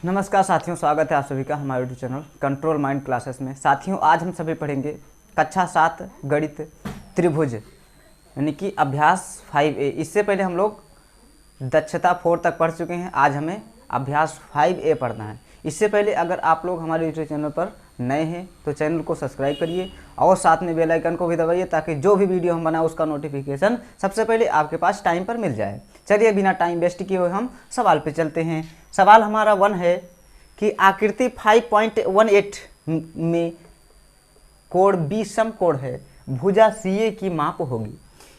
नमस्कार साथियों, स्वागत है आप सभी का हमारे YouTube channel control mind classes में। साथियों, आज हम सभी पढ़ेंगे कक्षा 7 गणित त्रिभुज यानी कि अभ्यास 5A। इससे पहले हम लोग दक्षता 4 तक पढ़ चुके हैं। आज हमें अभ्यास 5A पढ़ना है। इससे पहले अगर आप लोग हमारे यूट्यूब चैनल पर नए हैं तो चैनल को सब्सक्राइब करिए और साथ में बेल आइकन को भी दबाइए ताकि जो भी वीडियो हम बनाए उसका नोटिफिकेशन सबसे पहले आपके पास टाइम पर मिल जाए। चलिए बिना टाइम वेस्ट किए हुए हम सवाल पे चलते हैं। सवाल हमारा 1 है कि आकृति 5.18 में कोण बी समकोण है, भुजा CA की माप होगी।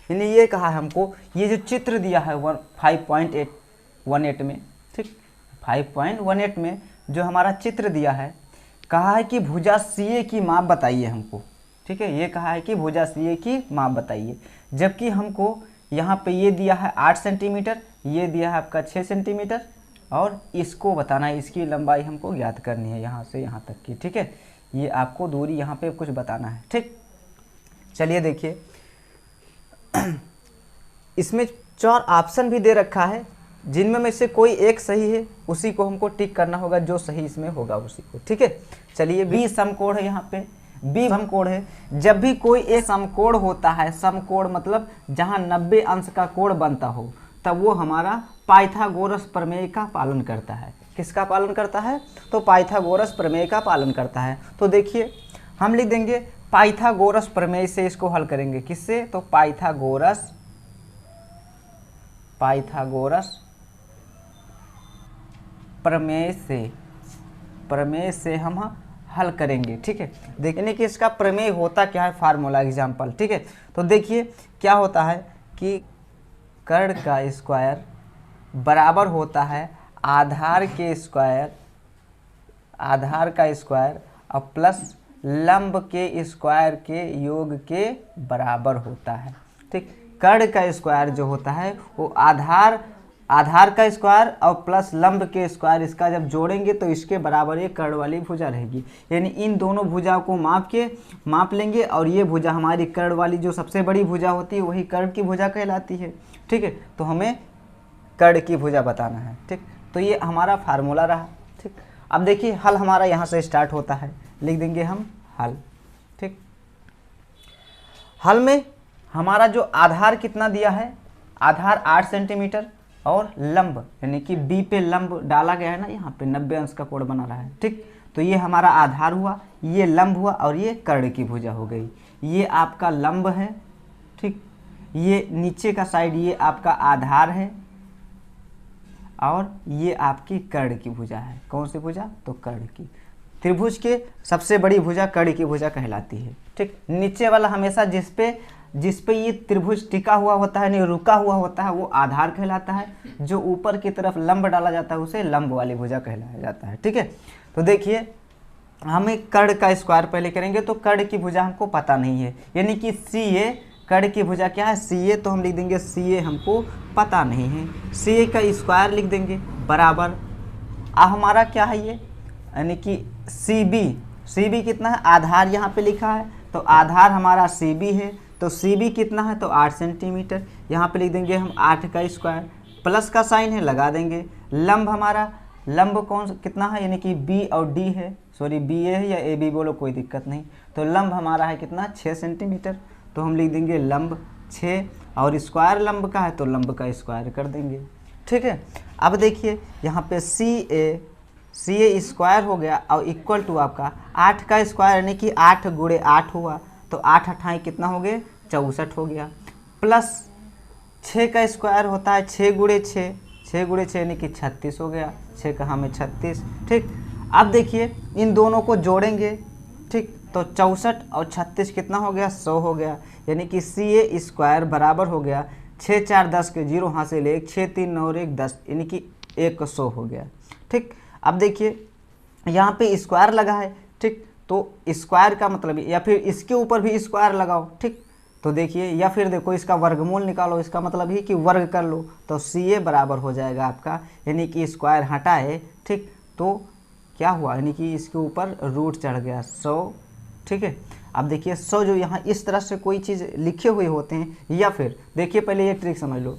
यानी ये कहा है हमको, ये जो चित्र दिया है 5.18 में, ठीक 5.18 में जो हमारा चित्र दिया है, कहा है कि भुजा CA की माप बताइए हमको। ठीक है, ये कहा है कि भुजा CA की माप बताइए, जबकि हमको यहाँ पे ये दिया है 8 सेंटीमीटर, ये दिया है आपका 6 सेंटीमीटर और इसको बताना है, इसकी लंबाई हमको ज्ञात करनी है यहाँ से यहाँ तक की। ठीक है, ये आपको दूरी यहाँ पे कुछ बताना है। ठीक, चलिए देखिए इसमें 4 ऑप्शन भी दे रखा है, जिनमें में से कोई एक सही है, उसी को हमको टिक करना होगा, जो सही इसमें होगा उसी को। ठीक है, चलिए बी समकोण है, यहाँ पे बी समकोण है। जब भी कोई एक समकोण होता है, समकोण मतलब जहाँ 90 अंश का कोण बनता हो, तब वो हमारा पाइथागोरस प्रमेय का पालन करता है। किसका पालन करता है? तो पाइथागोरस प्रमेय का पालन करता है। तो देखिए हम लिख देंगे पाइथागोरस प्रमेय से इसको हल करेंगे। किससे? तो पाइथागोरस प्रमेय से हम हल करेंगे। ठीक है, देखने कि इसका प्रमेय होता क्या है, फार्मूला एग्जाम्पल। ठीक है, तो देखिए क्या होता है कि कर्ण का स्क्वायर बराबर होता है आधार का स्क्वायर और प्लस लंब के स्क्वायर के योग के बराबर होता है। ठीक, कर्ण का स्क्वायर जो होता है वो आधार का स्क्वायर और प्लस लंब के स्क्वायर, इसका जब जोड़ेंगे तो इसके बराबर ये कर्ण वाली भुजा रहेगी। यानी इन दोनों भुजाओं को माप लेंगे और ये भुजा हमारी कर्ण वाली जो सबसे बड़ी भुजा होती है वही कर्ण की भुजा कहलाती है। ठीक है, तो हमें कर्ण की भुजा बताना है। ठीक, तो ये हमारा फार्मूला रहा। ठीक, अब देखिए हल हमारा यहाँ से स्टार्ट होता है, लिख देंगे हम हल। ठीक, हल में हमारा जो आधार कितना दिया है, आधार 8 सेंटीमीटर और लंब यानी कि बी पे लंब डाला गया है ना, यहाँ पे 90 अंश का कोण बना रहा है। ठीक, तो ये हमारा आधार हुआ, ये लंब हुआ और ये कर्ण की भुजा हो गई। ये आपका लंब है। ठीक, ये नीचे का साइड ये आपका आधार है और ये आपकी कर्ण की भुजा है। कौन सी भुजा? तो कर्ण की। त्रिभुज के सबसे बड़ी भुजा कर्ण की भुजा कहलाती है। ठीक, नीचे वाला हमेशा जिस पे ये त्रिभुज टिका हुआ होता है, नहीं रुका हुआ होता है, वो आधार कहलाता है। जो ऊपर की तरफ लंब डाला जाता है उसे लंब वाली भुजा कहलाया जाता है। ठीक है, तो देखिए हमें कर्ण का स्क्वायर पहले करेंगे, तो कर्ण की भुजा हमको पता नहीं है, यानी कि CA कर्ण की भुजा क्या है, CA, तो हम लिख देंगे CA हमको पता नहीं है। CA का स्क्वायर लिख देंगे बराबर हमारा क्या है ये, यानी कि CB कितना है, आधार यहाँ पे लिखा है तो आधार हमारा CB है, तो CB कितना है, तो 8 सेंटीमीटर। यहाँ पे लिख देंगे हम 8 का स्क्वायर, प्लस का साइन है लगा देंगे। लंब हमारा लंब कितना है, यानी कि B और D है, सॉरी BA है या AB बोलो कोई दिक्कत नहीं। तो लंब हमारा है कितना, 6 सेंटीमीटर, तो हम लिख देंगे लंब 6 और स्क्वायर लंब का है तो लंब का स्क्वायर कर देंगे। ठीक है, अब देखिए यहाँ पे CA स्क्वायर हो गया और इक्वल टू आपका 8 का स्क्वायर यानी कि 8 गुणे 8 हुआ, तो 8 अठाई कितना हो गए, 64 हो गया। प्लस 6 का स्क्वायर होता है 6 गुणे 6 यानी कि 36 हो गया, 6 का हमें 36। ठीक, अब देखिए इन दोनों को जोड़ेंगे। ठीक, तो 64 और 36 कितना हो गया, 100 हो गया, यानी कि CA स्क्वायर बराबर हो गया 6 4 10 के 0 हासिल 1, 6 3 9 1 10, यानी कि 100 हो गया। ठीक, अब देखिए यहाँ पे स्क्वायर लगा है। ठीक, तो स्क्वायर का मतलब, या फिर इसके ऊपर भी स्क्वायर लगाओ। ठीक, तो देखिए, या फिर देखो इसका वर्गमूल निकालो, इसका मतलब ही कि वर्ग कर लो, तो CA बराबर हो जाएगा आपका, यानी कि स्क्वायर हटाए। ठीक, तो क्या हुआ, यानी कि इसके ऊपर रूट चढ़ गया 100। ठीक है, अब देखिए 100 जो यहाँ इस तरह से कोई चीज़ लिखे हुए होते हैं, या फिर देखिए पहले ये ट्रिक समझ लो।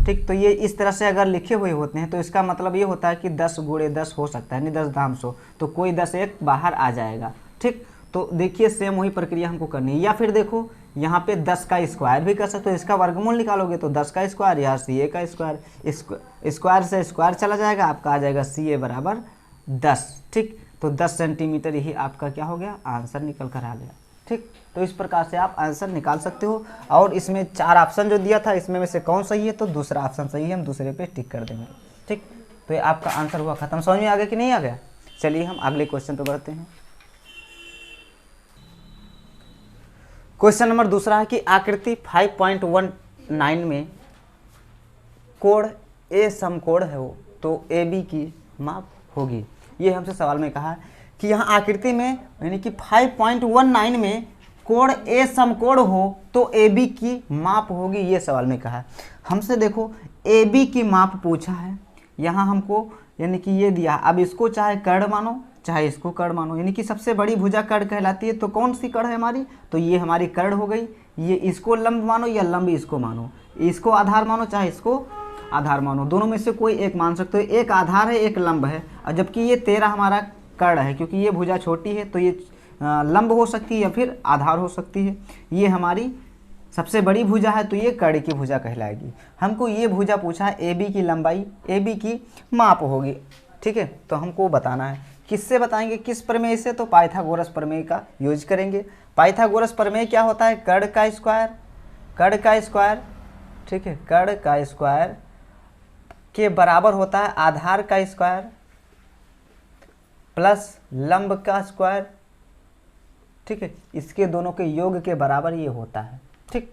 ठीक, तो ये इस तरह से अगर लिखे हुए होते हैं तो इसका मतलब ये होता है कि 10 गुणे 10 हो सकता है, नहीं 10 दाम 100, तो कोई 10 एक बाहर आ जाएगा। ठीक, तो देखिए सेम वही प्रक्रिया हमको करनी है। या फिर देखो यहाँ पे 10 का स्क्वायर भी कर सकते हो, इसका वर्गमूल निकालोगे तो 10 का स्क्वायर या सी ए का स्क्वायर, स्क्वायर से स्क्वायर चला जाएगा, आपका आ जाएगा सी ए बराबर 10। ठीक, तो 10 सेंटीमीटर यही आपका क्या हो गया, आंसर निकल कर आ गया। ठीक, तो इस प्रकार से आप आंसर निकाल सकते हो। और इसमें 4 ऑप्शन जो दिया था इसमें से कौन सही है, तो दूसरा ऑप्शन सही है, हम दूसरे पे टिक कर देंगे। ठीक, तो ये आपका आंसर हुआ खत्म। समझ में आ गया कि नहीं आ गया? चलिए हम अगले क्वेश्चन पे बढ़ते हैं। क्वेश्चन नंबर दूसरा है कि आकृति 5.19 में कोण ए समकोण है वो, तो ए बी की माप होगी। ये हमसे सवाल में कहा कि यहाँ आकृति में यानी कि 5.19 में कोण ए समकोण हो तो ए बी की माप होगी, ये सवाल में कहा है हमसे। देखो ए बी की माप पूछा है, यहाँ हमको यानी कि ये दिया। अब इसको चाहे कर्ण मानो चाहे इसको कर्ण मानो, यानी कि सबसे बड़ी भुजा कर्ण कहलाती है। तो कौन सी कर्ण है हमारी, तो ये हमारी कर्ण हो गई। ये इसको लंब मानो या लंब इसको मानो, इसको आधार मानो चाहे इसको आधार मानो, दोनों में से कोई एक मान सकते हो। एक आधार है एक लंब है, और जबकि ये 13 हमारा कर्ण है, क्योंकि ये भुजा छोटी है तो ये लंब हो सकती है या फिर आधार हो सकती है। ये हमारी सबसे बड़ी भुजा है तो ये कर्ण की भुजा कहलाएगी। हमको ये भुजा पूछा है, ए बी की लंबाई ए बी की माप होगी। ठीक है, तो हमको बताना है। किससे बताएंगे, किस प्रमेय से, तो पाइथागोरस प्रमेय का यूज करेंगे। पाइथागोरस प्रमेय क्या होता है, कर्ण का स्क्वायर, कर्ण का स्क्वायर, ठीक है, कर्ण का स्क्वायर के बराबर होता है आधार का स्क्वायर प्लस लंब का स्क्वायर। ठीक है, इसके दोनों के योग के बराबर ये होता है। ठीक,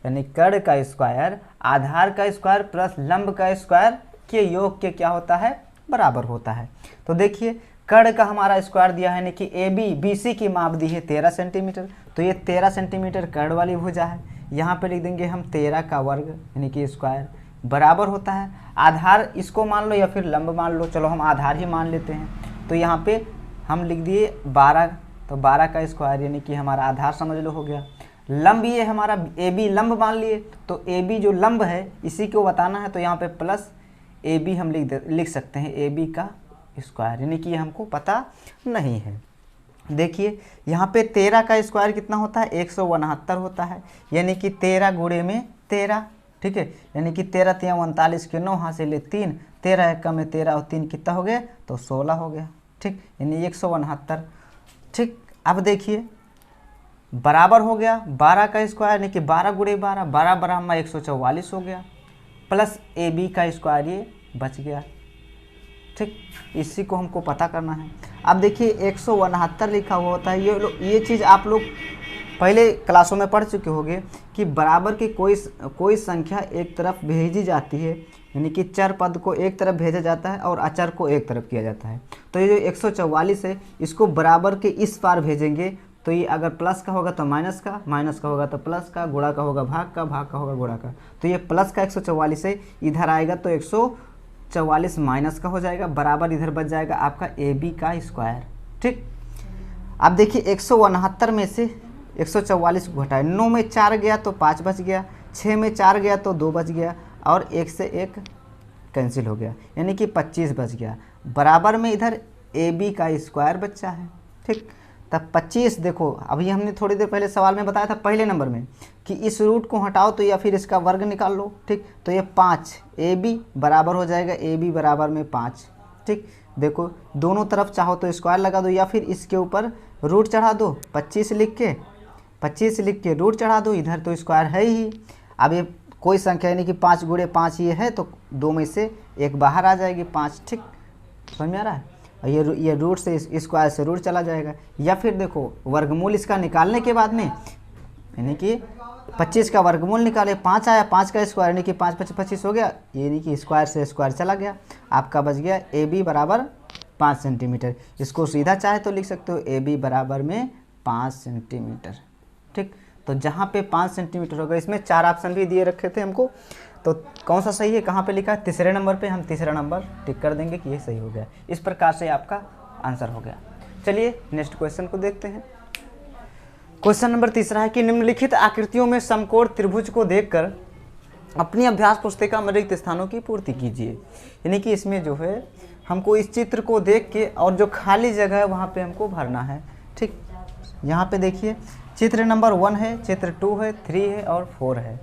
यानी कर्ण का स्क्वायर आधार का स्क्वायर प्लस लंब का स्क्वायर के योग के क्या होता है, बराबर होता है। तो देखिए कर्ण का हमारा स्क्वायर दिया है, यानी कि ए बी बी सी की माप दी है 13 सेंटीमीटर, तो ये 13 सेंटीमीटर कर्ण वाली भुजा है। यहाँ पे लिख देंगे हम 13 का वर्ग यानी कि स्क्वायर बराबर होता है आधार, इसको मान लो या फिर लंब मान लो, चलो हम आधार ही मान लेते हैं। तो यहाँ पे हम लिख दिए 12, तो 12 का स्क्वायर यानी कि हमारा आधार समझ लो हो गया। लंब ये हमारा ए बी लंब मान लिए, तो ए बी जो लंब है इसी को बताना है, तो यहाँ पे प्लस ए बी हम लिख सकते हैं ए बी का स्क्वायर, यानी कि ये हमको पता नहीं है। देखिए यहाँ पे 13 का स्क्वायर कितना होता है, 169 होता है, यानी कि 13 गुणे में 13। ठीक है, यानी कि 13 3 39 के 9 हासिल 3, 13 एक कम में 13 और 3 कितना हो गया, तो 16 हो गया। ठीक, यानी 169। ठीक, अब देखिए बराबर हो गया 12 का स्क्वायर यानी कि 12 गुणे 12, 12 बराबर 144 हो गया, प्लस ए बी का स्क्वायर ये बच गया। ठीक, इसी को हमको पता करना है। अब देखिए 169 लिखा हुआ होता है, ये चीज़ आप लोग पहले क्लासों में पढ़ चुके होंगे कि बराबर की कोई संख्या एक तरफ भेजी जाती है, यानी कि चर पद को एक तरफ भेजा जाता है और अचर को एक तरफ किया जाता है। तो ये जो 144 है इसको बराबर के इस पार भेजेंगे, तो ये अगर प्लस का होगा तो माइनस का, माइनस का होगा तो प्लस का, गुणा का होगा भाग का, भाग का होगा गुणा का। तो ये प्लस का 144 है, इधर आएगा तो 144 माइनस का हो जाएगा, बराबर इधर बच जाएगा आपका ए बी का स्क्वायर। ठीक, अब देखिए 169 में से 144 को घटाए, 9 में 4 गया तो 5 बच गया, 6 में 4 गया तो 2 बच गया, और 1 से 1 कैंसिल हो गया, यानी कि 25 बच गया। बराबर में इधर ए बी का स्क्वायर बचा है। ठीक, तब 25 देखो अभी हमने थोड़ी देर पहले सवाल में बताया था पहले नंबर में कि इस रूट को हटाओ तो या फिर इसका वर्ग निकाल लो। ठीक, तो ये 5 ए बी बराबर हो जाएगा ए बी बराबर में 5। ठीक, देखो दोनों तरफ चाहो तो स्क्वायर लगा दो या फिर इसके ऊपर रूट चढ़ा दो, 25 लिख के रूट चढ़ा दो, इधर तो स्क्वायर है ही। अब ये कोई संख्या यानी कि 5 गुणे 5 ये है तो 2 में से 1 बाहर आ जाएगी 5। ठीक, समझ में आ रहा है, ये रूट से स्क्वायर से रूट चला जाएगा। या फिर देखो वर्गमूल इसका निकालने के बाद में यानी कि 25 का वर्गमूल निकाले 5 आया, 5 का स्क्वायर यानी कि 5 5 25 हो गया, यानी कि स्क्वायर से स्क्वायर चला गया, आपका बच गया ए बी बराबर 5 सेंटीमीटर। इसको सीधा चाहे तो लिख सकते हो ए बी बराबर में 5 सेंटीमीटर। ठीक, तो जहाँ पे 5 सेंटीमीटर होगा, इसमें 4 ऑप्शन भी दिए रखे थे हमको, तो कौन सा सही है, कहाँ पे लिखा है, तीसरे नंबर पे, हम तीसरा नंबर टिक कर देंगे कि ये सही हो गया। इस प्रकार से आपका आंसर हो गया। चलिए नेक्स्ट क्वेश्चन को देखते हैं। क्वेश्चन नंबर तीसरा है कि निम्नलिखित आकृतियों में समकोण त्रिभुज को देखकर अपनी अभ्यास पुस्तिका में रिक्त स्थानों की पूर्ति कीजिए। यानी कि इसमें जो है हमको इस चित्र को देख के और जो खाली जगह है वहाँ पे हमको भरना है। ठीक, यहाँ पे देखिए चित्र नंबर 1 है, चित्र 2 है, 3 है और 4 है।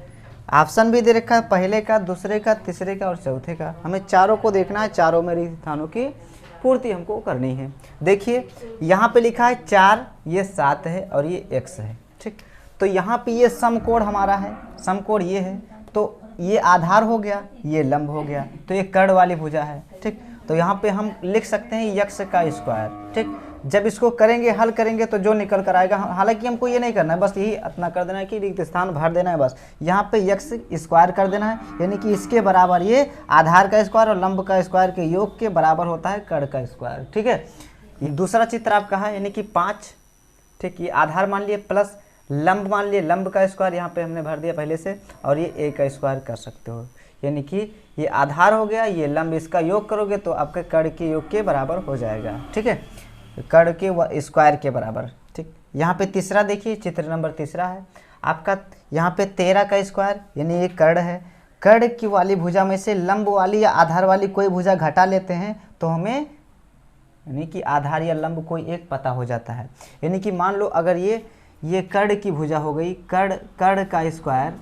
ऑप्शन भी दे रखा है पहले का, दूसरे का, तीसरे का और चौथे का। हमें चारों को देखना है, चारों में रिक्त स्थानों की पूर्ति हमको करनी है। देखिए यहाँ पे लिखा है 4, ये 7 है और ये x है। ठीक, तो यहाँ पे ये समकोण हमारा है, समकोण ये है, तो ये आधार हो गया, ये लंब हो गया, तो ये कर्ण वाली भुजा है। ठीक, तो यहाँ पे हम लिख सकते हैं x का स्क्वायर। ठीक, जब इसको करेंगे, हल करेंगे तो जो निकल कर आएगा, हालांकि हमको ये नहीं करना है, बस यही इतना कर देना है कि रिक्त स्थान भर देना है। बस यहाँ पे x स्क्वायर कर देना है, यानी कि इसके बराबर ये आधार का स्क्वायर और लंब का स्क्वायर के योग के बराबर होता है कर्ण का स्क्वायर। ठीक है, ये दूसरा चित्र आपका है, यानी कि 5। ठीक, ये आधार मान लिए प्लस लंब मान लिए, लंब का स्क्वायर यहाँ पे हमने भर दिया पहले से, और ये a का स्क्वायर कर सकते हो, यानी कि ये आधार हो गया, ये लंब, इसका योग करोगे तो आपके कर्ण के योग के बराबर हो जाएगा। ठीक है, कर्ण के स्क्वायर के बराबर। ठीक, यहाँ पे तीसरा देखिए, चित्र नंबर 3 है आपका। यहाँ पे 13 का स्क्वायर, यानी ये कर्ण है। कर्ण की वाली भुजा में से लंब वाली या आधार वाली कोई भुजा घटा लेते हैं तो हमें, यानी कि आधार या लंब कोई एक पता हो जाता है। यानी कि मान लो अगर ये कर्ण की भुजा हो गई, कर्ण का स्क्वायर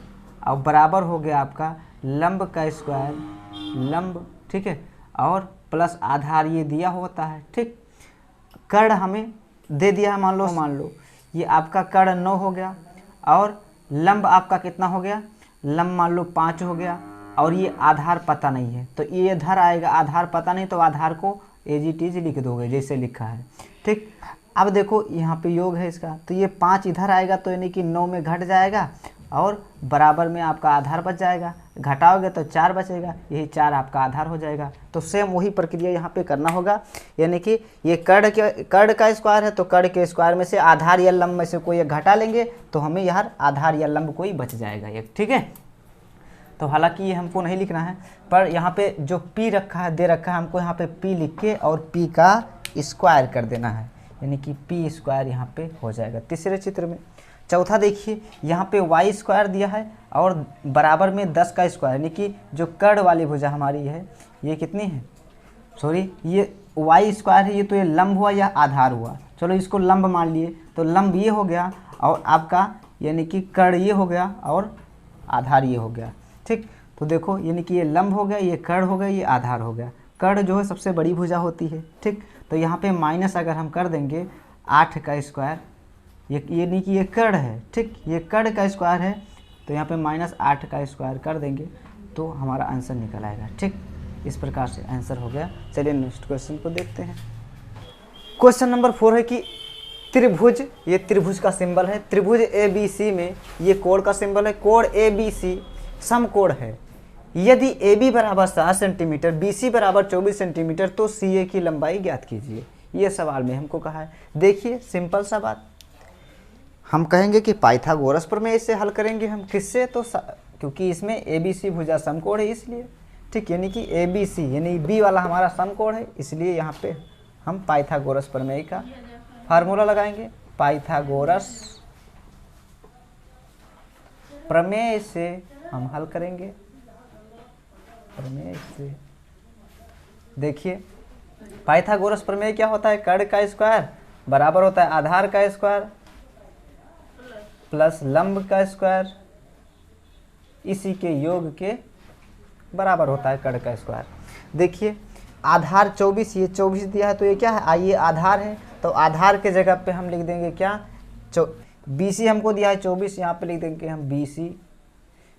और बराबर हो गया आपका लंब का स्क्वायर, लंब। ठीक है, और प्लस आधार ये दिया होता है। ठीक, कर्ण हमें दे दिया है, मान लो ये आपका कर्ण 9 हो गया और लंब आपका कितना हो गया, लंब मान लो 5 हो गया, और ये आधार पता नहीं है तो ये इधर आएगा, आधार पता नहीं तो आधार को एज इट इज लिख दोगे जैसे लिखा है। ठीक, अब देखो यहाँ पे योग है इसका, तो ये 5 इधर आएगा तो यानी कि 9 में घट जाएगा और बराबर में आपका आधार बच जाएगा, घटाओगे तो 4 बचेगा, यही 4 आपका आधार हो जाएगा। तो सेम वही प्रक्रिया यहाँ पे करना होगा, यानी कि ये कर्ण का स्क्वायर है तो कर्ण के स्क्वायर में से आधार या लंब में से कोई एक घटा लेंगे तो हमें यहाँ आधार या लंब कोई बच जाएगा एक। ठीक है, तो हालांकि ये हमको नहीं लिखना है, पर यहाँ पे जो p रखा है, दे रखा है, हमको यहाँ पे p लिख के और p का स्क्वायर कर देना है, यानी कि p स्क्वायर यहाँ पे हो जाएगा तीसरे चित्र में। चौथा देखिए, यहाँ पे y स्क्वायर दिया है और बराबर में 10 का स्क्वायर, यानी कि जो कर्ण वाली भुजा हमारी है ये कितनी है, सॉरी ये y स्क्वायर है, ये तो ये लंब हुआ या आधार हुआ, चलो इसको लंब मान लिए, तो लंब ये हो गया और आपका यानी कि कर्ण ये हो गया और आधार ये हो गया। ठीक, तो देखो यानी कि ये लंब हो गया, ये कर्ण हो गया, ये आधार हो गया। कर्ण जो है सबसे बड़ी भुजा होती है। ठीक, तो यहाँ पे माइनस अगर हम कर देंगे 8 का स्क्वायर, ये नहीं कि ये कर्ण है। ठीक, ये कर्ण का स्क्वायर है तो यहाँ पे -8 का स्क्वायर कर देंगे तो हमारा आंसर निकल आएगा। ठीक, इस प्रकार से आंसर हो गया। चलिए नेक्स्ट क्वेश्चन को देखते हैं। क्वेश्चन नंबर 4 है कि त्रिभुज, ये त्रिभुज का सिंबल है, त्रिभुज ABC में ये कोण का सिंबल है, कोण ABC समकोण है। यदि AB बराबर 7 सेंटीमीटर, BC बराबर 24 सेंटीमीटर तो CA की लंबाई ज्ञात कीजिए। ये सवाल में हमको कहा है। देखिए सिंपल सा बात, हम कहेंगे कि पाइथागोरस प्रमेय से हल करेंगे हम, किससे, तो क्योंकि इसमें ABC भुजा समकोण है इसलिए। ठीक, यानी कि ABC यानी B वाला हमारा समकोण है, इसलिए यहाँ पे हम पाइथागोरस प्रमेय का फार्मूला लगाएंगे। पाइथागोरस प्रमेय से हम हल करेंगे, प्रमेय से। देखिए पाइथागोरस प्रमेय क्या होता है, कर्ण का स्क्वायर बराबर होता है आधार का स्क्वायर प्लस लंब का स्क्वायर, इसी के योग के बराबर होता है कर्ण का स्क्वायर। देखिए आधार 24, ये 24 दिया है तो ये क्या है, आइए आधार है तो आधार के जगह पे हम लिख देंगे क्या, BC हमको दिया है 24, यहाँ पे लिख देंगे हम BC।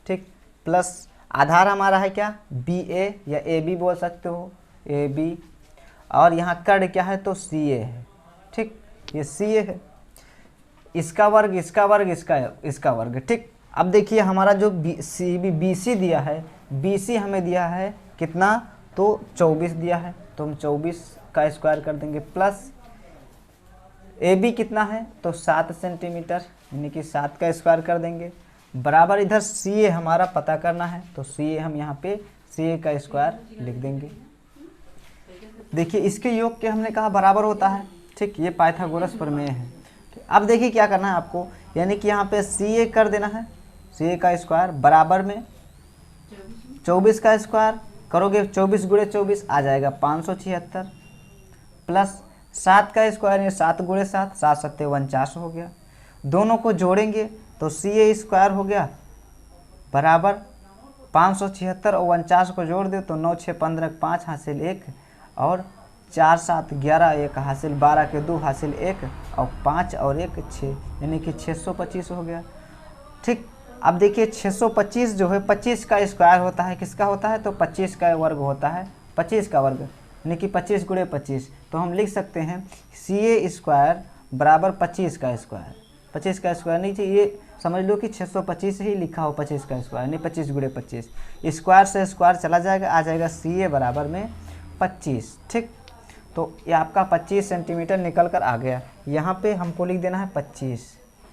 ठीक, प्लस आधार हमारा है क्या, BA या AB बोल सकते हो, AB, और यहाँ कर्ण क्या है तो CA है। ठीक, ये CA है, इसका वर्ग इसका वर्ग इसका वर्ग। ठीक, अब देखिए हमारा जो BC दिया है, BC हमें दिया है कितना, तो 24 दिया है, तो हम 24 का स्क्वायर कर देंगे, प्लस AB कितना है तो 7 सेंटीमीटर, यानी कि 7 का स्क्वायर कर देंगे, बराबर इधर CA हमारा पता करना है तो CA हम यहाँ पे CA का स्क्वायर लिख देंगे। देखिए इसके योग के हमने कहा बराबर होता है। ठीक, ये पाइथागोरस प्रमेय है। अब देखिए क्या करना है आपको, यानी कि यहाँ पे CA कर देना है, CA का स्क्वायर बराबर में 24 का स्क्वायर करोगे 24 गुणे 24 आ जाएगा 576 प्लस 7 का स्क्वायर ये 7 गुणे 7 7 सत्ते 49 हो गया। दोनों को जोड़ेंगे तो सी ए स्क्वायर हो गया बराबर 576 और 49 को जोड़ दे तो 9 6 15 5 हासिल 1 और 4 7 11 1 हासिल 12 के 2 हासिल 1 और 5 और 1 6 यानी कि 625 हो गया। ठीक, अब देखिए 625 जो है 25 का स्क्वायर होता है, किसका होता है तो 25 का वर्ग होता है, 25 का वर्ग यानी कि 25 गुणे 25। तो हम लिख सकते हैं सी ए स्क्वायर बराबर 25 का स्क्वायर। 25 का स्क्वायर नहीं चाहिए, ये समझ लो कि 625 ही लिखा हो 25 का स्क्वायर, नहीं 25 गुणे 25। स्क्वायर से स्क्वायर चला जाएगा, आ जाएगा सी ए बराबर में 25। ठीक, तो ये आपका 25 सेंटीमीटर निकल कर आ गया। यहाँ पे हमको लिख देना है 25।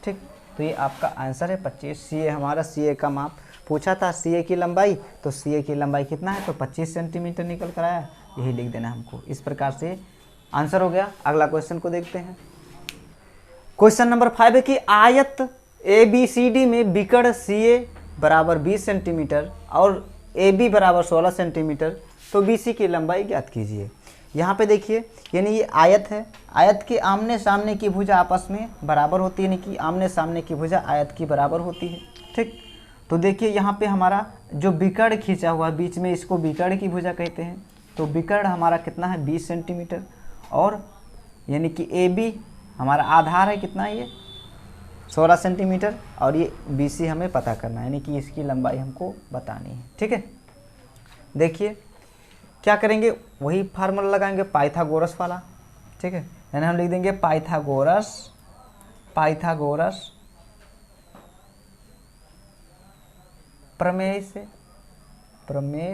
ठीक, तो ये आपका आंसर है 25। सी ए हमारा, सी ए का माप पूछा था, सी ए की लंबाई, तो सी ए की लंबाई कितना है तो 25 सेंटीमीटर निकल कर आया, यही लिख देना हमको। इस प्रकार से आंसर हो गया। अगला क्वेश्चन को देखते हैं। क्वेश्चन नंबर 5 है कि आयत ए बी सी डी में विकर्ण सी ए बराबर 20 सेंटीमीटर और ए बी बराबर 16 सेंटीमीटर, तो बी सी की लंबाई ज्ञात कीजिए। यहाँ पे देखिए, यानी ये आयत है, आयत के आमने सामने की भुजा आपस में बराबर होती है, यानी कि आमने सामने की भुजा आयत की बराबर होती है। ठीक, तो देखिए यहाँ पे हमारा जो विकर्ण खींचा हुआ बीच में, इसको विकर्ण की भुजा कहते हैं। तो विकर्ण हमारा कितना है 20 सेंटीमीटर और यानी कि ए बी हमारा आधार है कितना है ये 16 सेंटीमीटर और ये बी सी हमें पता करना है, यानी कि इसकी लंबाई हमको बतानी है। ठीक है, देखिए क्या करेंगे, वही फार्मूला लगाएंगे पाइथागोरस वाला। ठीक है, यानी हम लिख देंगे पाइथागोरस प्रमेय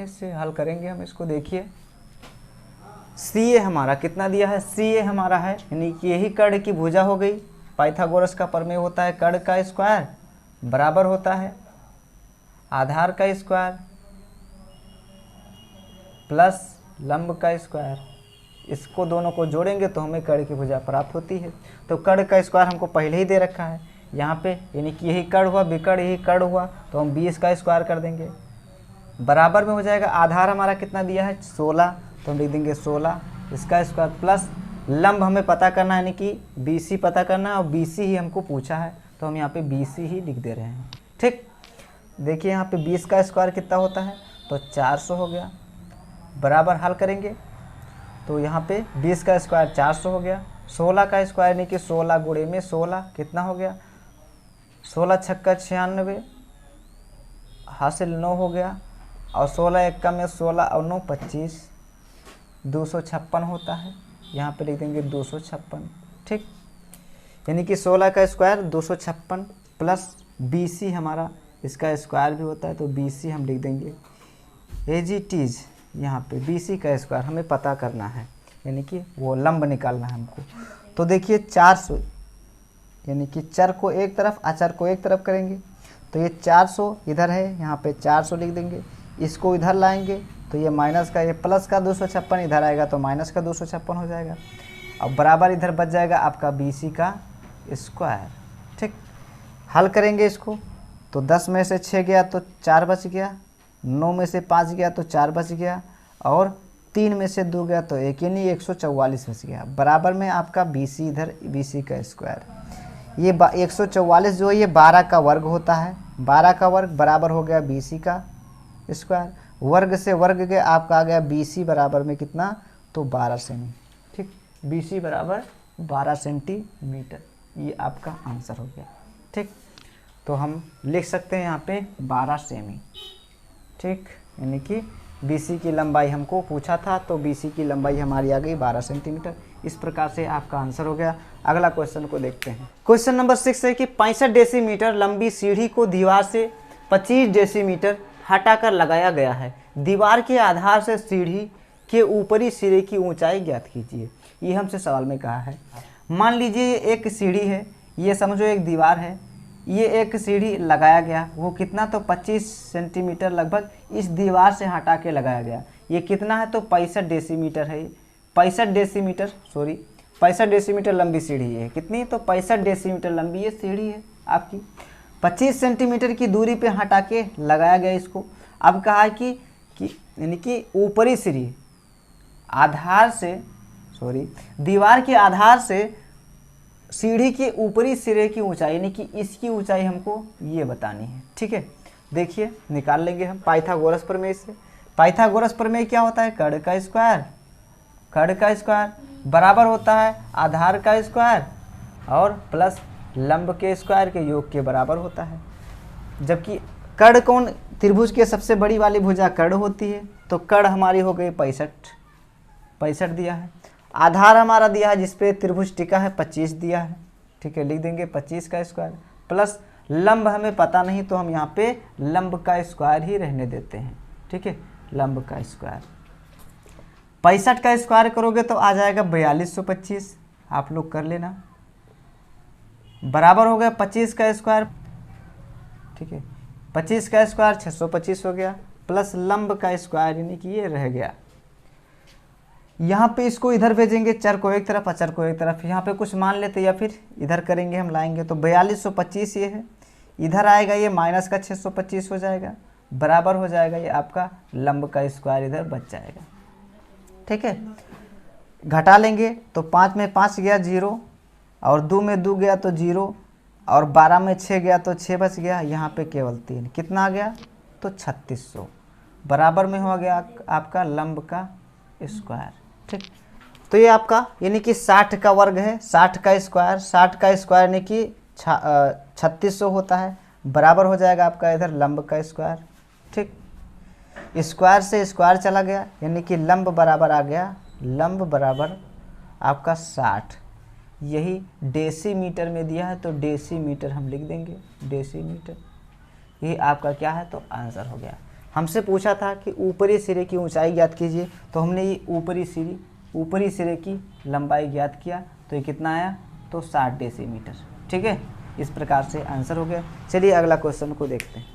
से हल करेंगे हम इसको। देखिए सी ए हमारा कितना दिया है, सी ए हमारा है यानी कि यही कर्ण की भुजा हो गई। पाइथागोरस का प्रमेय होता है कर्ण का स्क्वायर बराबर होता है आधार का स्क्वायर प्लस लंब का स्क्वायर। इसको दोनों को जोड़ेंगे तो हमें कर्ण की भुजा प्राप्त होती है। तो कर्ण का स्क्वायर हमको पहले ही दे रखा है यहाँ पे, यानी कि यही कर्ण हुआ, विकर्ण यही कर्ण हुआ, तो हम 20 का स्क्वायर कर देंगे। बराबर में हो जाएगा आधार हमारा कितना दिया है 16, तो हम लिख देंगे 16 इसका स्क्वायर प्लस लंब हमें पता करना है, यानी कि बी सी पता करना है और बी सी ही हमको पूछा है, तो हम यहाँ पे बी सी ही लिख दे रहे हैं। ठीक, देखिए यहाँ पे 20 का स्क्वायर कितना होता है तो 400 हो गया। बराबर हल करेंगे तो यहाँ पे 20 का स्क्वायर 400 हो गया। 16 का स्क्वायर यानी कि 16 गुणे में 16 कितना हो गया 16 छक्का 96 हासिल 9 हो गया और 16 एक्का में 16 और 9 25 256 होता है। यहाँ पे लिख देंगे 256। ठीक, यानी कि 16 का स्क्वायर 256 प्लस बी सी हमारा इसका स्क्वायर भी होता है, तो बी सी हम लिख देंगे एज इट इज़। यहाँ पे बी सी का स्क्वायर हमें पता करना है, यानी कि वो लंब निकालना है हमको। तो देखिए 400 यानी कि चर को एक तरफ अचर को एक तरफ करेंगे, तो ये 400 इधर है, यहाँ पे 400 लिख देंगे। इसको इधर लाएंगे तो ये माइनस का, ये प्लस का 256 इधर आएगा तो माइनस का 256 हो जाएगा। अब बराबर इधर बच जाएगा आपका बी सी का स्क्वायर। ठीक, हल करेंगे इसको तो 10 में से 6 गया तो 4 बच गया, 9 में से 5 गया तो 4 बच गया और 3 में से 2 गया तो 1, यानी 144 बच गया। बराबर में आपका बी सी इधर बी सी का स्क्वायर, ये 144 जो है ये 12 का वर्ग होता है। 12 का वर्ग बराबर हो गया बी सी का स्क्वायर, वर्ग से वर्ग के आपका आ गया बी सी बराबर में कितना तो 12 सेमी। ठीक, बी सी बराबर 12 सेंटीमीटर, ये आपका आंसर हो गया। ठीक, तो हम लिख सकते हैं यहाँ पे 12 सेमी। ठीक, यानी कि बी सी की लंबाई हमको पूछा था, तो बी सी की लंबाई हमारी आ गई 12 सेंटीमीटर। इस प्रकार से आपका आंसर हो गया। अगला क्वेश्चन को देखते हैं। क्वेश्चन नंबर 6 है कि 65 डेसीमीटर लंबी सीढ़ी को दीवार से 25 डेसीमीटर हटाकर लगाया गया है। दीवार के आधार से सीढ़ी के ऊपरी सिरे की ऊंचाई ज्ञात कीजिए। ये हमसे सवाल में कहा है। मान लीजिए ये एक सीढ़ी है, ये समझो एक दीवार है, ये एक सीढ़ी लगाया गया, वो कितना तो 25 सेंटीमीटर लगभग इस दीवार से हटा के लगाया गया। ये कितना है तो 65 डेसीमीटर है, 65 डेसीमीटर लंबी सीढ़ी है। कितनी तो 65 डेसीमीटर लंबी ये सीढ़ी है आपकी। 25 सेंटीमीटर की दूरी पे हटा के लगाया गया इसको। अब कहा है कि यानी कि ऊपरी सिरे आधार से दीवार के आधार से सीढ़ी के ऊपरी सिरे की ऊंचाई यानी कि इसकी ऊंचाई हमको ये बतानी है। ठीक है, देखिए निकाल लेंगे हम पाइथागोरस प्रमेय से। पाइथागोरस प्रमेय क्या होता है? कड़ का स्क्वायर बराबर होता है आधार का स्क्वायर और प्लस लंब के स्क्वायर के योग के बराबर होता है। जबकि कड़ कौन? त्रिभुज के सबसे बड़ी वाली भुजा कड़ होती है, तो कड़ हमारी हो गई 65 दिया है। आधार हमारा दिया है जिसपे त्रिभुज टिका है 25 दिया है। ठीक है, लिख देंगे 25 का स्क्वायर प्लस लंब हमें पता नहीं तो हम यहाँ पे लंब का स्क्वायर ही रहने देते हैं। ठीक है, लंब का स्क्वायर 65 का स्क्वायर करोगे तो आ जाएगा 4225, आप लोग कर लेना, बराबर हो गया 25 का स्क्वायर। ठीक है, 25 का स्क्वायर 625 हो गया प्लस लंब का स्क्वायर यानी कि ये रह गया। यहाँ पे इसको इधर भेजेंगे, चर को एक तरफ अचर को एक तरफ, यहाँ पे कुछ मान लेते या फिर इधर करेंगे हम लाएंगे तो 4225 ये है, इधर आएगा ये माइनस का 625 हो जाएगा, बराबर हो जाएगा ये आपका लंब का स्क्वायर इधर बच जाएगा। ठीक है, घटा लेंगे तो 5 में 5 गया 0 और 2 में 2 गया तो 0 और 12 में 6 गया तो 6 बच गया, यहाँ पे केवल 3, कितना आ गया? तो 3600, बराबर में हो गया आपका लंब का स्क्वायर। ठीक, तो ये आपका यानी कि 60 का वर्ग है, 60 का स्क्वायर यानी कि 3600 होता है, बराबर हो जाएगा आपका इधर लंब का स्क्वायर। ठीक, स्क्वायर से स्क्वायर चला गया यानी कि लंब बराबर आ गया, लंब बराबर आपका 60, यही डेसीमीटर में दिया है तो डेसीमीटर हम लिख देंगे, डेसीमीटर। ये आपका क्या है? तो आंसर हो गया। हमसे पूछा था कि ऊपरी सिरे की ऊंचाई ज्ञात कीजिए, तो हमने ये ऊपरी सिरे की लंबाई ज्ञात किया, तो ये कितना आया? तो 60 डेसीमीटर। ठीक है, इस प्रकार से आंसर हो गया। चलिए अगला क्वेश्चन को देखते हैं।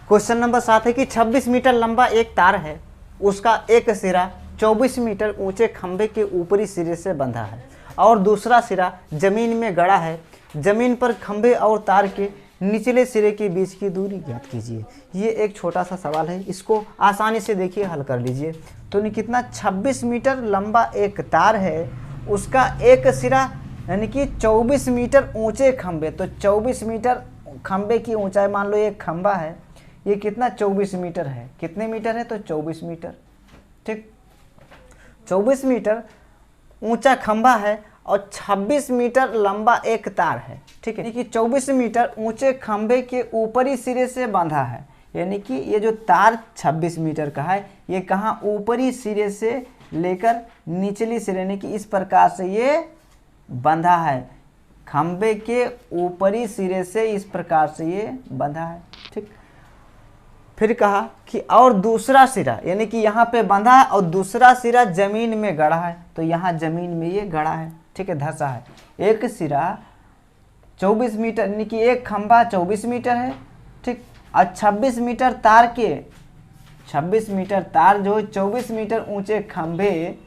क्वेश्चन नंबर 7 है कि 26 मीटर लंबा एक तार है, उसका एक सिरा 24 मीटर ऊंचे खंभे के ऊपरी सिरे से बंधा है और दूसरा सिरा जमीन में गड़ा है। जमीन पर खंभे और तार के निचले सिरे के बीच की दूरी ज्ञात कीजिए। ये एक छोटा सा सवाल है, इसको आसानी से देखिए हल कर लीजिए। तो नहीं कितना 26 मीटर लंबा एक तार है, उसका एक सिरा यानी कि 24 मीटर ऊंचे खंभे, तो 24 मीटर खंभे की ऊंचाई, मान लो ये खंभा है, ये कितना 24 मीटर है, कितने मीटर है? तो 24 मीटर। ठीक, 24 मीटर ऊंचा खंभा है और 26 मीटर लंबा एक तार है। ठीक है, कि 24 मीटर ऊंचे खंभे के ऊपरी सिरे से बंधा है, यानी कि ये जो तार 26 मीटर का है, ये कहाँ? ऊपरी सिरे से लेकर निचली सिरे, यानी कि इस प्रकार से ये बंधा है, खंभे के ऊपरी सिरे से इस प्रकार से ये बंधा है। ठीक, फिर कहा कि और दूसरा सिरा, यानी कि यहाँ पे बंधा है और दूसरा सिरा जमीन में गड़ा है, तो यहाँ जमीन में ये गड़ा है। ठीक है, धंसा है। एक सिरा 24 मीटर यानी कि एक खंभा 24 मीटर है। ठीक, और 26 मीटर तार के 26 मीटर तार जो 24 मीटर ऊंचे खंभे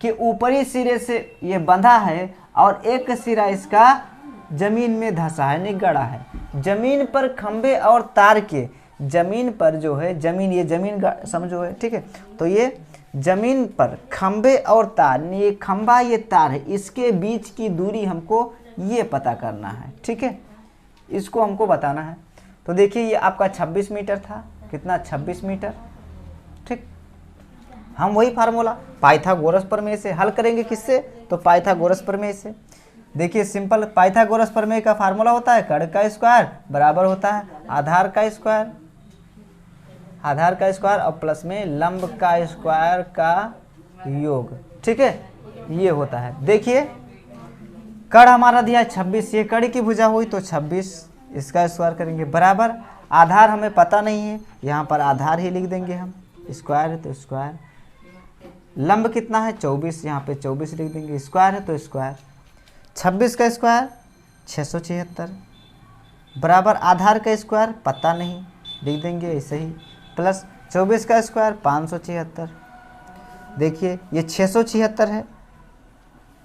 के ऊपरी सिरे से ये बंधा है और एक सिरा इसका जमीन में धंसा है, नहीं गड़ा है। जमीन पर खंभे और तार के, जमीन पर जो है, जमीन, ये जमीन समझो है। ठीक है, तो ये जमीन पर खंभे और तार, ये खंभा ये तार है, इसके बीच की दूरी हमको ये पता करना है। ठीक है, इसको हमको बताना है। तो देखिए ये आपका 26 मीटर था, कितना? 26 मीटर। ठीक, हम वही फार्मूला पाइथागोरस प्रमेय से हल करेंगे। किससे? तो पाइथागोरस प्रमेय से। देखिए सिंपल पाइथागोरस प्रमेय का फार्मूला होता है कड़ का स्क्वायर बराबर होता है आधार का स्क्वायर, आधार का स्क्वायर और प्लस में लंब का स्क्वायर का योग। ठीक है, ये होता है। देखिए कड़ हमारा दिया है 26, ये कड़ की भुजा हुई तो 26, इसका स्क्वायर करेंगे बराबर, आधार हमें पता नहीं है, यहाँ पर आधार ही लिख देंगे हम, स्क्वायर है तो स्क्वायर, लंब कितना है 24, यहाँ पे 24 लिख देंगे, स्क्वायर है तो स्क्वायर, 26 का स्क्वायर 676 बराबर आधार का स्क्वायर पता नहीं लिख देंगे ऐसे ही, प्लस 24 का स्क्वायर 576। देखिए ये 676 है,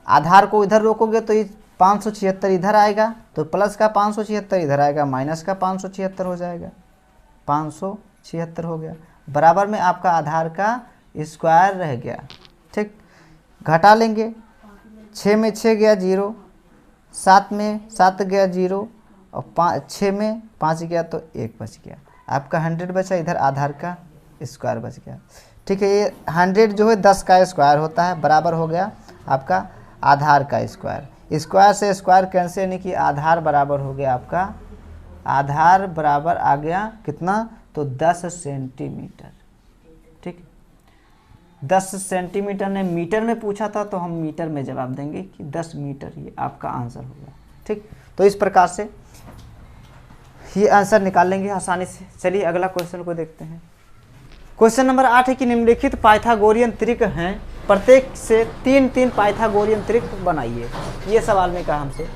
आधार को इधर रोकोगे तो ये 576 इधर आएगा, तो प्लस का 576 इधर आएगा, माइनस का 576 हो जाएगा, 576 हो गया। बराबर में आपका आधार का स्क्वायर रह गया। ठीक, घटा लेंगे, 6 में 6 गया 0, 7 में 7 गया 0 और 6 में 5 गया तो 1 बच गया। आपका 100 बचा, इधर आधार का स्क्वायर बच गया। ठीक है, ये 100 जो है 10 का स्क्वायर होता है, बराबर हो गया आपका आधार का स्क्वायर। स्क्वायर से स्क्वायर कैंसिल, यानी कि आधार बराबर हो गया आपका, आधार बराबर आ गया कितना, तो 10 सेंटीमीटर। ठीक, 10 सेंटीमीटर ने मीटर में पूछा था तो हम मीटर में जवाब देंगे कि 10 मीटर, ये आपका आंसर होगा। ठीक, तो इस प्रकार से ये आंसर निकाल लेंगे आसानी से। चलिए अगला क्वेश्चन को देखते हैं। क्वेश्चन नंबर 8 है कि निम्नलिखित पाइथागोरियन त्रिक हैं, प्रत्येक से 3-3 पाइथागोरियन त्रिक बनाइए। ये सवाल में कहा हमसे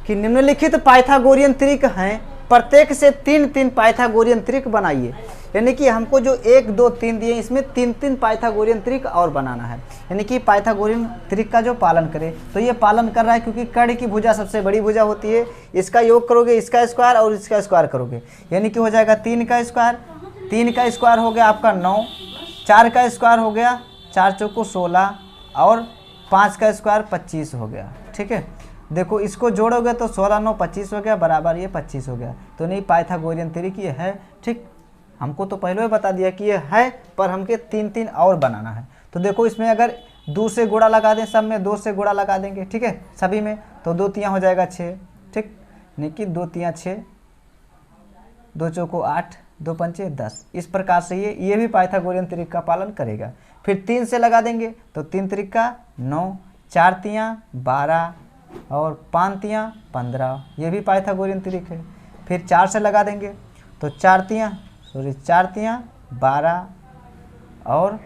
कि निम्नलिखित पाइथागोरियन त्रिक हैं, प्रत्येक से 3-3 पाइथागोरियन त्रिक बनाइए। यानी कि हमको जो 1, 2, 3 दिए, इसमें 3-3 पाइथागोरियन त्रिक और बनाना है। यानी कि पाइथागोरियन त्रिक का जो पालन करे, तो ये पालन कर रहा है क्योंकि कर्ण की भुजा सबसे बड़ी भुजा होती है। इसका योग करोगे, इसका स्क्वायर और इसका स्क्वायर करोगे, यानी कि हो जाएगा 3 का स्क्वायर। 3 का स्क्वायर हो गया आपका 9, 4 का स्क्वायर हो गया 4 चौको 16 और 5 का स्क्वायर 25 हो गया। ठीक है, देखो इसको जोड़ोगे तो 16, 9, 25 हो गया, बराबर ये 25 हो गया। तो नहीं, पाइथागोरियन त्रिक ये है। ठीक, हमको तो पहले ही बता दिया कि ये है, पर हमके 3-3 और बनाना है। तो देखो इसमें अगर 2 से गुणा लगा दें, सब में 2 से गुणा लगा देंगे, ठीक है, सभी में, तो 2 तियाँ हो जाएगा 6। ठीक, यानी कि 2 तियाँ 6, 2 चौको 8, 2 पंचे 10। इस प्रकार से ये भी पाइथागोरियन त्रिक का पालन करेगा। फिर 3 से लगा देंगे तो 3 त्रिक का 9, 4 तियाँ 12 और 5 तियाँ 15, ये भी पाइथागोरियन त्रिक है। फिर 4 से लगा देंगे तो 4 तियाँ 12 और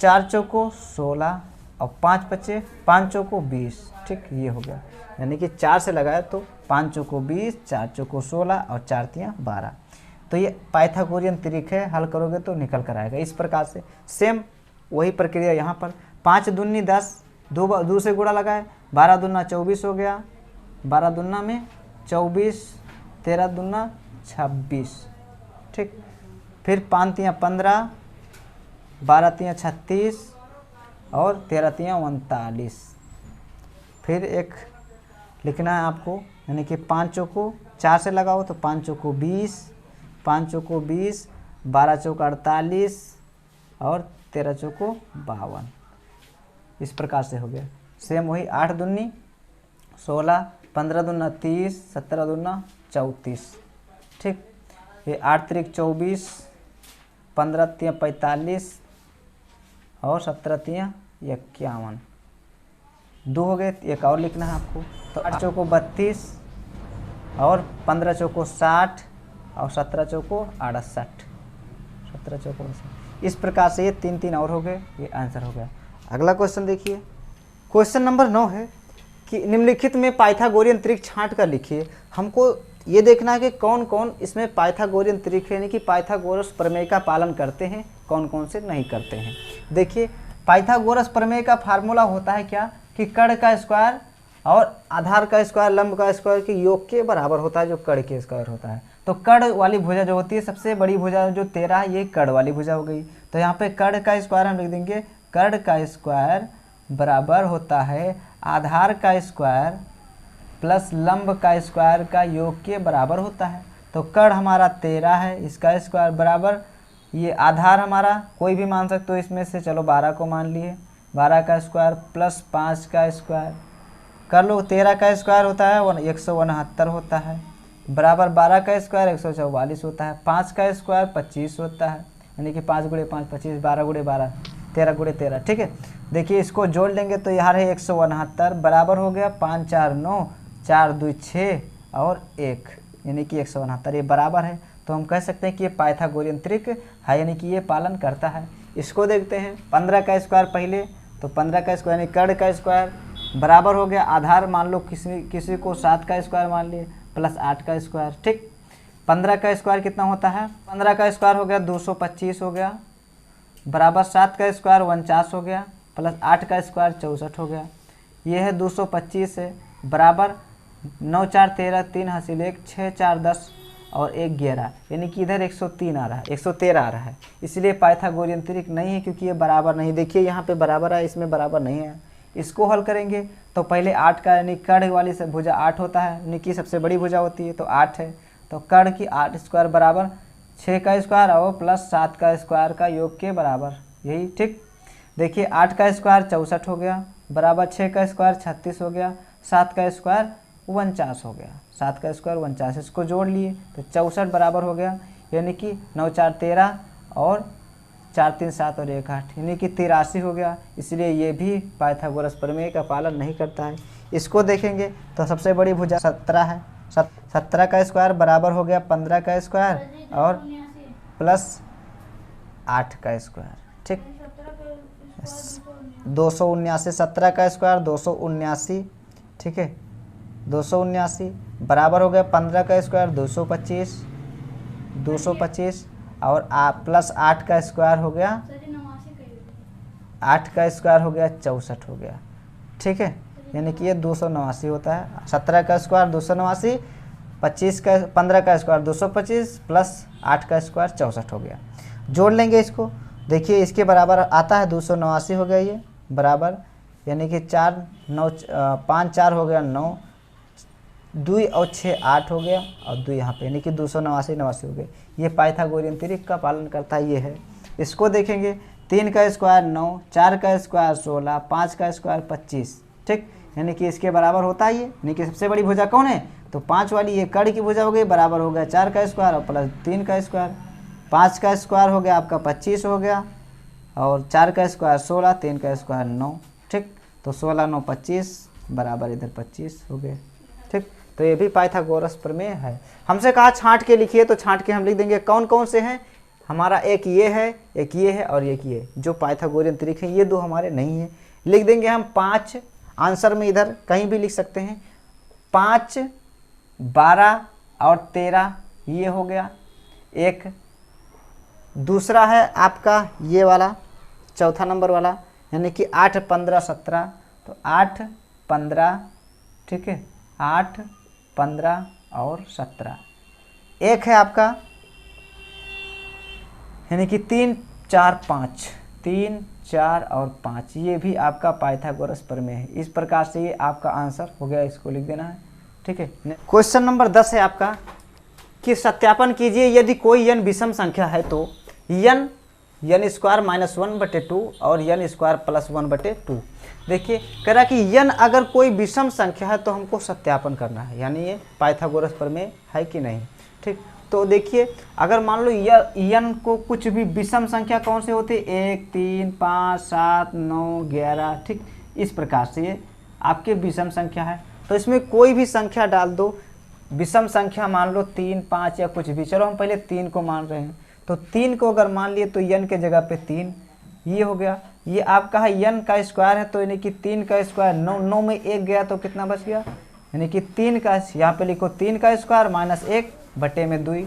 4 चौको 16 और 5 बचे 5 चौको 20। ठीक, ये हो गया, यानी कि 4 से लगाया तो 5 चौको 20, 4 चौको 16 और 4 तियाँ 12। तो ये पाइथागोरियन त्रिक है, हल करोगे तो निकल कर आएगा। इस प्रकार से सेम वही प्रक्रिया यहाँ पर, 5 दूनी 10, 2 से गुणा लगाए, 12 दूना 24 हो गया, 12 दूना में 24, 13 दूना 26। ठीक, फिर 5 तियाँ 15, 12 तियाँ 36 और 13 तियाँ 39। फिर एक लिखना है आपको, यानी कि 5 चौको 4 से लगाओ तो 5 चौको 20, 5 चौको 20, 12 चौको 48 और 13 चौको 52। इस प्रकार से हो गया। सेम वही 8 दूनी 16, 15 दूना 30, 17 दूना 34। ठीक, ये 8 त्रिक 24, 15 तियाँ 45 और 17 तियाँ 51। 2 हो गए, एक और लिखना है आपको, तो 8 चौको 32 और 15 चौको 60 और 17 चौको 68, 17 चौको 68। इस प्रकार से ये 3-3 और हो गए, ये आंसर हो गया। अगला क्वेश्चन देखिए, क्वेश्चन नंबर 9 है कि निम्नलिखित में पाइथागोरियन त्रिक छांट कर लिखिए। हमको ये देखना है कि कौन कौन इसमें पाइथागोरियन त्रिक है, यानी कि पाइथागोरस प्रमेय का पालन करते हैं, कौन कौन से नहीं करते हैं। देखिए, पाइथागोरस प्रमेय का फार्मूला होता है क्या, कि कर्ण का स्क्वायर और आधार का स्क्वायर लंब का स्क्वायर के योग के बराबर होता है, जो कर्ण के स्क्वायर होता है। तो कर्ण वाली भुजा जो होती है, सबसे बड़ी भुजा जो 13 है, ये कर्ण वाली भुजा हो गई। तो यहाँ पे कर्ण का स्क्वायर हम लिख देंगे, कर्ण का स्क्वायर बराबर होता है आधार का स्क्वायर प्लस लंब का स्क्वायर का योग के बराबर होता है। तो कर्ण हमारा 13 है, इसका स्क्वायर बराबर, ये आधार हमारा कोई भी मान सकते हो इसमें से, चलो 12 को मान लिए, 12 का स्क्वायर प्लस 5 का स्क्वायर कर लो, 13 का स्क्वायर होता है 169 होता है, बराबर 12 का स्क्वायर 144 होता है, 5 का स्क्वायर 25 होता है, यानी कि 5 गुणे 5 25, 12 गुणे 12 13 गुणे 13। ठीक है, देखिए इसको जोड़ लेंगे तो यहाँ है 169 बराबर हो गया 5 4 9, 4 2 6 और 1, यानी कि 169, ये बराबर है। तो हम कह सकते हैं कि ये पाइथागोरियन त्रिक है, यानी कि ये पालन करता है। इसको देखते हैं, 15 का स्क्वायर पहले, तो 15 का स्क्वायर यानी कर्ण का स्क्वायर बराबर हो गया आधार, मान लो किसी को 7 का स्क्वायर मान लिए प्लस 8 का स्क्वायर। ठीक, 15 का स्क्वायर कितना होता है, 15 का स्क्वायर हो गया 225 हो गया, बराबर 7 का स्क्वायर 49 हो गया, प्लस 8 का स्क्वायर 64 हो गया, ये है 225 है, बराबर 9 4 13 3 हासिल 1 6 4 10 और एक 11, यानी कि इधर 103 आ रहा है, 113 आ रहा है, इसलिए पाइथागोरियन त्रिक नहीं है क्योंकि ये बराबर नहीं। देखिए यहाँ पे बराबर है, इसमें बराबर नहीं है। इसको हल करेंगे तो पहले 8 का यानी कर्ण वाली से भुजा 8 होता है, यानी कि सबसे बड़ी भुजा होती है तो 8 है, तो कर्ण की 8 स्क्वायर बराबर 6 का स्क्वायर और प्लस 7 का स्क्वायर का योग के बराबर, यही ठीक। देखिए 8 का स्क्वायर 64 हो गया, बराबर 6 का स्क्वायर 36 हो गया, 7 का स्क्वायर 49 हो गया, 7 का स्क्वायर 49, इसको जोड़ लिए तो 64 बराबर हो गया, यानी कि 9 4 13 और 4 3 7 और 1 8, यानी कि 83 हो गया। इसलिए ये भी पाइथागोरस प्रमेय का पालन नहीं करता है। इसको देखेंगे तो सबसे बड़ी भुजा 17 है, 17 का स्क्वायर बराबर हो गया 15 का स्क्वायर और प्लस 8 का स्क्वायर, ठीक। 279, 17 का स्क्वायर 279, ठीक है, 279 बराबर हो गया 15 का स्क्वायर 225, 225 और प्लस 8 का स्क्वायर हो गया, 8 का स्क्वायर हो गया 64 हो गया, ठीक है, यानी कि ये 289 होता है। 17 का स्क्वायर 289, 15 का स्क्वायर 225 प्लस 8 का स्क्वायर 64 हो गया। जोड़ लेंगे इसको, देखिए इसके बराबर आता है 289 हो गया ये बराबर, यानी कि 4 9 5 4 हो गया 9, 2 और 6 8 हो गया और 2 यहाँ पे, यानी कि 289 हो गए। ये पाइथागोरियन त्रिक का पालन करता है, ये है। इसको देखेंगे 3 का स्क्वायर 9, 4 का स्क्वायर 16, 5 का स्क्वायर 25, ठीक, यानी कि इसके बराबर होता है ये, यानी कि सबसे बड़ी भुजा कौन है तो 5 वाली, ये कर्ण की भुजा हो गई, बराबर हो गया 4 का स्क्वायर और प्लस 3 का स्क्वायर, 5 का स्क्वायर हो गया आपका 25 हो गया और 4 का स्क्वायर 16, 3 का स्क्वायर 9, ठीक, तो 16 9 25 बराबर इधर 25 हो गए, ठीक। तो ये भी पाइथागोरस प्रमेय है। हमसे कहा छांट के लिखिए, तो छांट के हम लिख देंगे कौन कौन से हैं हमारा, एक ये है, एक ये है और एक ये, जो पाइथागोरियन त्रिक है ये दो हमारे नहीं है। लिख देंगे हम 5, आंसर में इधर कहीं भी लिख सकते हैं, 5 12 और 13 ये हो गया एक। दूसरा है आपका ये वाला चौथा नंबर वाला, यानी कि 8 15 17, तो 8 15, ठीक है, 8 15 और 17। एक है आपका यानी कि 3 4 5, 3 4 और 5, ये भी आपका पाइथागोरस प्रमेय है। इस प्रकार से ये आपका आंसर हो गया, इसको लिख देना है, ठीक है। क्वेश्चन नंबर 10 है आपका कि सत्यापन कीजिए यदि कोई n विषम संख्या है तो n स्क्वायर -1/2 और n स्क्वायर +1/2। देखिए कह रहा कि n अगर कोई विषम संख्या है तो हमको सत्यापन करना है, यानी ये पाइथागोरस प्रमेय है कि नहीं, ठीक। तो देखिए अगर मान लो n को कुछ भी विषम संख्या कौन से होती है 1 3 5 7 9 11, ठीक, इस प्रकार से ये आपके विषम संख्या है, तो इसमें कोई भी संख्या डाल दो। विषम संख्या मान लो 3 5 या कुछ भी, चलो हम पहले 3 को मान रहे हैं, तो 3 को अगर मान लिए तो n के जगह पे 3 ये हो गया। ये आपका है n का स्क्वायर है, तो यानी कि 3 का स्क्वायर 9, 9 में 1 गया तो कितना बच गया, यानी कि 3 का, यहाँ पे लिखो 3 का स्क्वायर -1/2।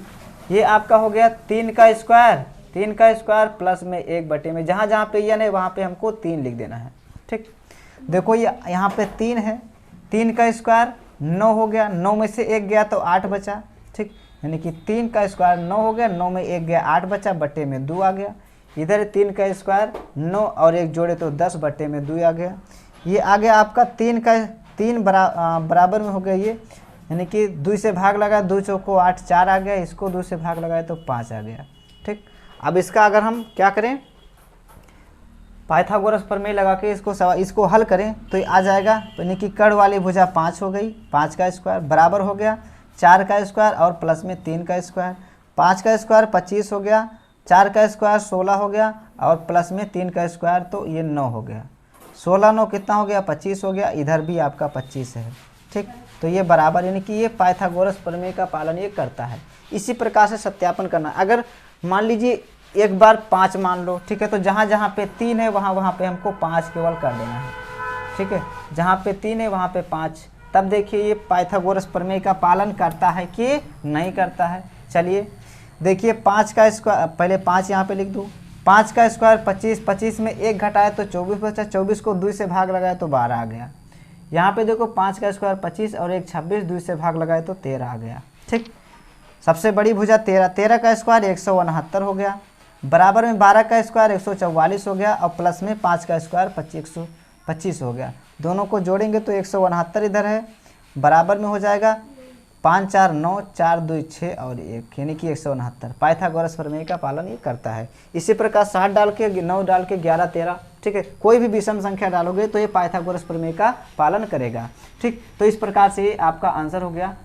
ये आपका हो गया 3 का स्क्वायर प्लस में 1/में, जहाँ जहाँ पे n है वहाँ पे हमको 3 लिख देना है, ठीक। देखो ये यहाँ पे 3 है, 3 का स्क्वायर 9 हो गया, 9 में से 1 गया तो 8 बचा, ठीक, यानी कि 3 का स्क्वायर 9 हो गया, 9 में 1 गया 8 बचा, बटे में 2 आ गया। इधर 3 का स्क्वायर 9 और 1 जोड़े तो 10 बटे में 2 आ गया। ये आ गया आपका 3 बराबर में हो गया ये, यानी कि 2 से भाग लगाया, 2 चौको 8 4 आ गया, इसको 2 से भाग लगाए तो 5 आ गया, ठीक। अब इसका अगर हम क्या करें पाइथागोरस प्रमेय लगा के इसको हल करें तो ये आ जाएगा, यानी कि कर्ण वाली भुजा 5 हो गई, 5 का स्क्वायर बराबर हो गया 4 का स्क्वायर और प्लस में 3 का स्क्वायर, 5 का स्क्वायर 25 हो गया, 4 का स्क्वायर 16 हो गया और प्लस में 3 का स्क्वायर तो ये 9 हो गया। 16 9 कितना हो गया 25 हो गया, इधर भी आपका 25 है, ठीक। तो ये बराबर, यानी कि ये पाइथागोरस प्रमेय का पालन ये करता है। इसी प्रकार से सत्यापन करना, अगर मान लीजिए एक बार 5 मान लो, ठीक है, तो जहाँ जहाँ पे 3 है वहाँ पे हमको 5 केवल कर देना है, ठीक है, जहाँ पे 3 है वहाँ पे 5। तब देखिए ये पाइथागोरस प्रमेय का पालन करता है कि नहीं करता है। चलिए देखिए 5 का स्क्वायर, पहले 5 यहाँ पे लिख दूँ, 5 का स्क्वायर 25, 25 में 1 घटाए तो 24 बचा, 24 को 2 से भाग लगाए तो 12 आ गया। यहाँ पे देखो 5 का स्क्वायर 25 और 1 26, 2 से भाग लगाए तो 13 आ गया, ठीक। सबसे बड़ी भुजा 13, 13 का स्क्वायर 169 हो गया, बराबर में 12 का स्क्वायर 144 हो गया और प्लस में 5 का स्क्वायर 125 हो गया। दोनों को जोड़ेंगे तो 169 इधर है, बराबर में हो जाएगा 5 4 9 4 2 6 और 1 यानी कि 169। पाइथागोरस प्रमेय का पालन ये करता है। इसी प्रकार 7 डाल के 9 डाल के 11 13, ठीक है, कोई भी विषम संख्या डालोगे तो ये पाइथागोरस प्रमेय का पालन करेगा। ठीक, तो इस प्रकार से आपका आंसर हो गया